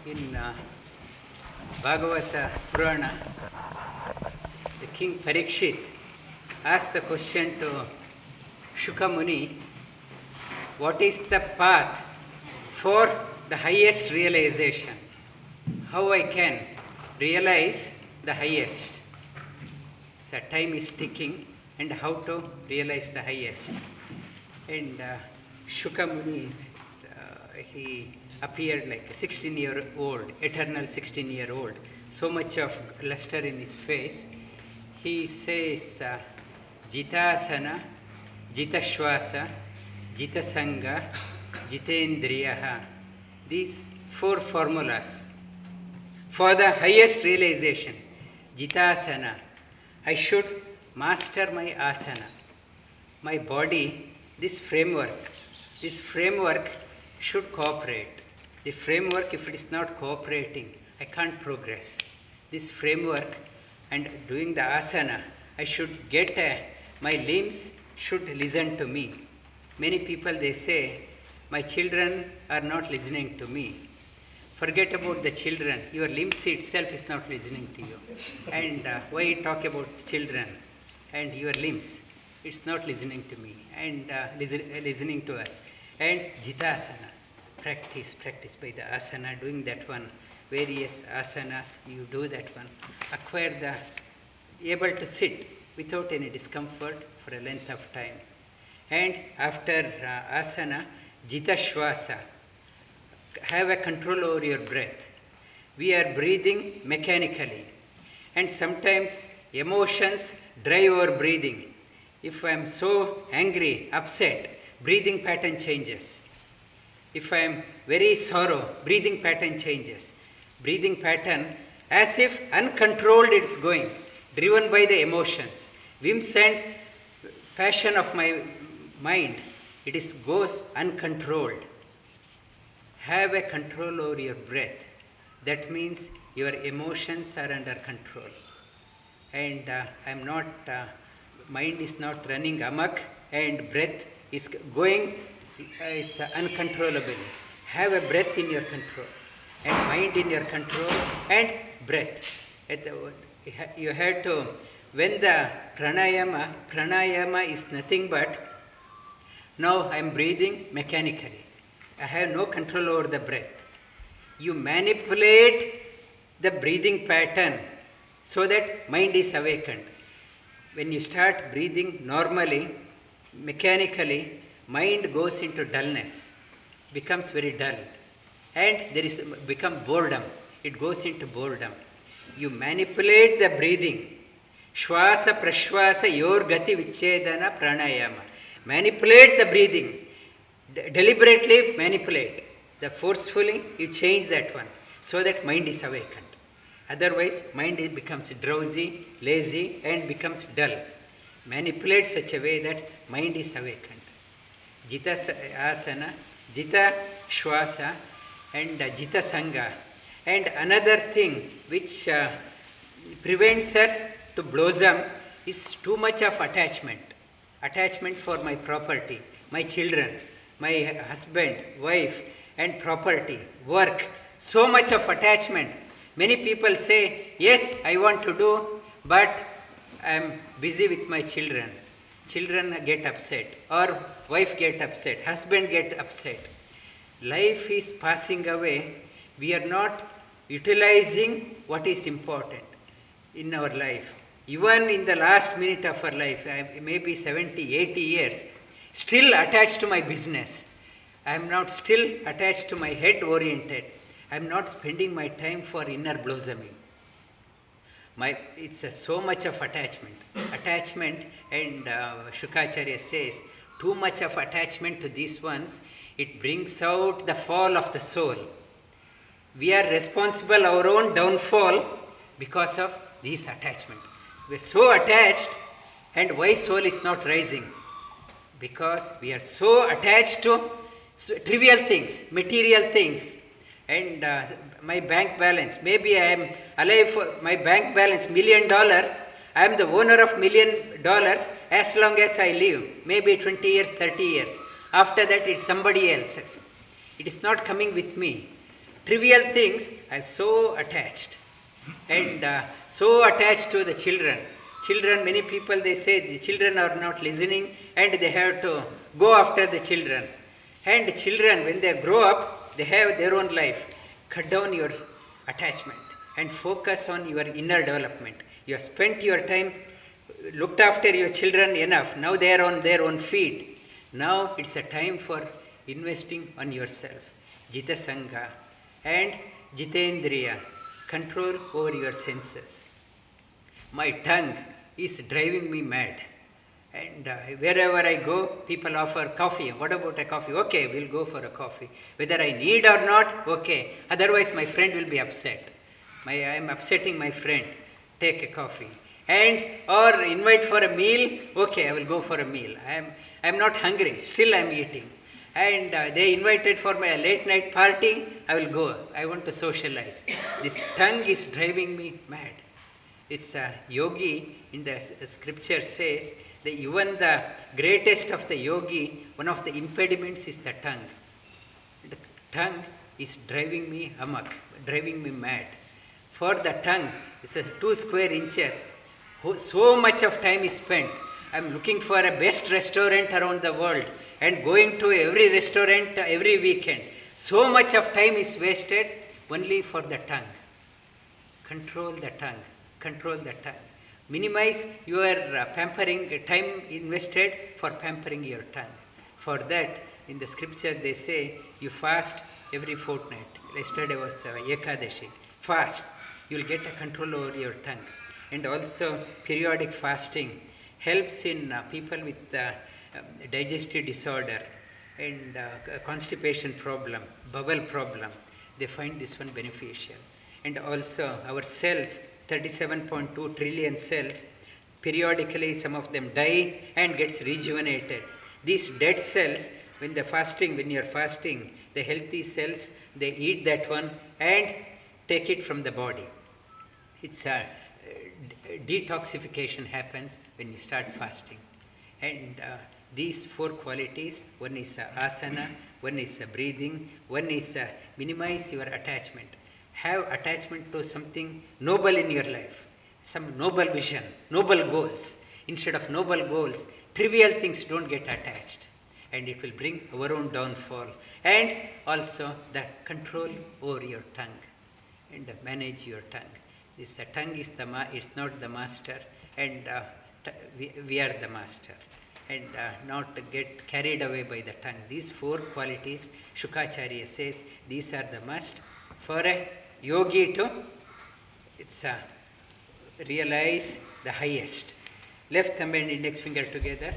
In Bhagavata Purana, the King Parikshit asked the question to Shuka Muni, what is the path for the highest realization? How I can realize the highest? So time is ticking, and how to realize the highest? And Shuka Muni, he appeared like a 16-year-old, eternal 16-year-old, so much of luster in his face. He says, Jitasana, svasa, Jitasangha, jitendryaha. These four formulas for the highest realization. Jitasana, I should master my asana, my body, this framework should cooperate. The framework, if it is not cooperating, I can't progress. This framework and doing the asana, I should get my limbs should listen to me. Many people, they say, my children are not listening to me. Forget about the children. Your limbs itself is not listening to you. And why talk about children and your limbs? It's not listening to me and listening to us. And Jitasana. Practice by the asana, doing that one, various asanas, you do that one. Acquire able to sit without any discomfort for a length of time. And after asana, svasa, have a control over your breath. We are breathing mechanically. And sometimes emotions drive our breathing. If I am so angry, upset, breathing pattern changes. If I am very sorrow, breathing pattern changes. Breathing pattern as if uncontrolled it's going, driven by the emotions. Whims and passion of my mind, it goes uncontrolled. Have a control over your breath. That means your emotions are under control. And mind is not running amok and breath is going, it's uncontrollable. Have a breath in your control and mind in your control and breath. You have to, when the pranayama is nothing but, now I am breathing mechanically. I have no control over the breath. You manipulate the breathing pattern so that mind is awakened. When you start breathing normally, mechanically, mind goes into dullness, becomes very dull, and become boredom. It goes into boredom. You manipulate the breathing. Svasa prashvasa yor gati vichedana pranayama. Manipulate the breathing. Deliberately manipulate. Forcefully you change that one so that mind is awakened. Otherwise, mind becomes drowsy, lazy, and becomes dull. Manipulate such a way that mind is awakened. Jitasana, jita svasa, and jitasangha. And another thing which prevents us to blossom is too much of attachment. Attachment for my property, my children, my husband, wife, and property, work. So much of attachment. Many people say, yes, I want to do, but I am busy with my children. Children get upset, or wife get upset, husband get upset. Life is passing away. We are not utilizing what is important in our life. Even in the last minute of our life, maybe 70, 80 years, still attached to my business. I am not still attached to my head oriented. I am not spending my time for inner blossoming. It's so much of attachment. And Shukacharya says, too much of attachment to these ones, it brings out the fall of the soul. We are responsible our own downfall because of these attachment. We are so attached, and why soul is not rising? Because we are so attached to trivial things, material things. And my bank balance, maybe I am alive for my bank balance, $1 million. I am the owner of $1 million as long as I live, maybe 20 years, 30 years. After that, it's somebody else's. It is not coming with me. Trivial things, I'm so attached. And so attached to the children. Children, many people they say the children are not listening and they have to go after the children. And children, when they grow up, they have their own life. Cut down your attachment and focus on your inner development. You have spent your time, looked after your children enough. Now they are on their own feet. Now it's a time for investing on yourself. Jitasangha and jitendryaha, control over your senses. My tongue is driving me mad. And wherever I go, people offer coffee. What about a coffee? Okay, we'll go for a coffee. Whether I need or not, okay. Otherwise, my friend will be upset. I am upsetting my friend. Take a coffee. And or invite for a meal. Okay, I will go for a meal. I am not hungry. Still I am eating. And they invited for my late night party. I will go. I want to socialize. This tongue is driving me mad. It's a yogi in the scripture says that even the greatest of the yogi, one of the impediments is the tongue. The tongue is driving me amok, driving me mad. For the tongue, it's 2 square inches. So much of time is spent. I'm looking for a best restaurant around the world and going to every restaurant every weekend. So much of time is wasted only for the tongue. Control the tongue. Control the tongue. Minimize your pampering, time invested for pampering your tongue. For that, in the scripture they say, you fast every fortnight. Yesterday was Ekadashi. Fast. You will get a control over your tongue. And also, periodic fasting helps in people with digestive disorder and constipation problem, bowel problem. They find this one beneficial. And also, our cells, 37.2 trillion cells, periodically some of them die and gets rejuvenated. These dead cells, when you're fasting, the healthy cells, they eat that one and take it from the body. It's a detoxification happens when you start fasting. And these 4 qualities, one is asana, one is breathing, one is minimize your attachment. Have attachment to something noble in your life, some noble vision, noble goals. Instead of noble goals, trivial things don't get attached. And it will bring our own downfall. And also the control over your tongue and manage your tongue. This tongue is it's not the master, and we are the master. And not get carried away by the tongue. These 4 qualities, Shukacharya says, these are the must for a yogi to realize the highest. Left thumb and index finger together.